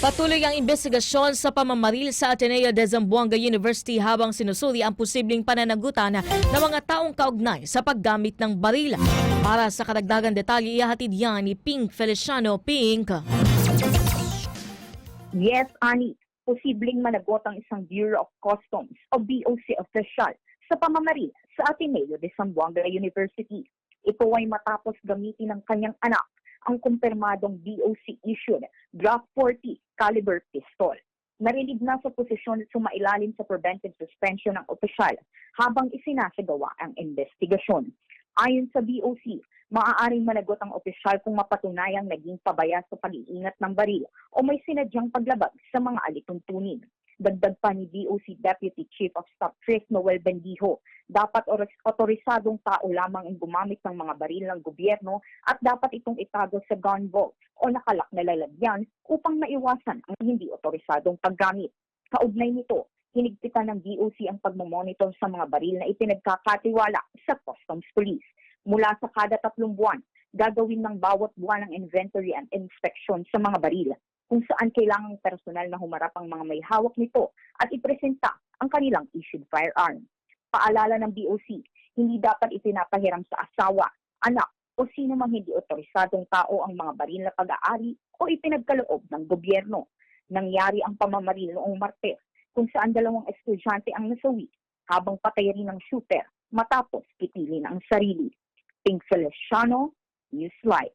Patuloy ang investigasyon sa pamamaril sa Ateneo de Zamboanga University habang sinusuri ang posibleng pananagutan ng mga taong kaugnay sa paggamit ng baril. Para sa karagdagang detalye, ihahatid yan ni Pink Feliciano. Pink. Yes, Ani, posibleng managot ang isang Bureau of Customs o BOC official sa pamamaril sa Ateneo de Zamboanga University. Ito ay matapos gamitin ng kanyang anak ang kumpirmadong BOC-issued Glock 40 caliber pistol. Narinig na sa posisyon at sumailalim sa preventive suspension ng opisyal habang isinasagawa ang investigasyon. Ayon sa BOC, maaaring managot ang opisyal kung mapatunayang naging pabaya sa pag-iingat ng baril o may sinadyang paglabag sa mga alituntunin. Dagdag pa ni BOC Deputy Chief of Staff Chris Noel Bendijo, dapat otorisadong tao lamang ang gumamit ng mga baril ng gobyerno at dapat itong itago sa gun vault o nakalak na lalagyan upang maiwasan ang hindi otorisadong paggamit. Kaugnay nito, hinigpitan ng BOC ang pagmamonitor sa mga baril na ipinagkakatiwala sa Customs Police. Mula sa kada 3 buwan, gagawin ng bawat buwan ang inventory and inspection sa mga baril, kung saan kailangang personal na humarap ang mga may hawak nito at ipresenta ang kanilang issued firearm. Paalala ng BOC, hindi dapat ipinapahiram sa asawa, anak o sino mang hindi otorisadong tao ang mga baril na pag-aari o ipinagkaloob ng gobyerno. Nangyari ang pamamaril noong Martes kung saan 2 estudyante ang nasawi habang patay rin ng shooter matapos pitilin ang sarili. Pink Feliciano, Newslight.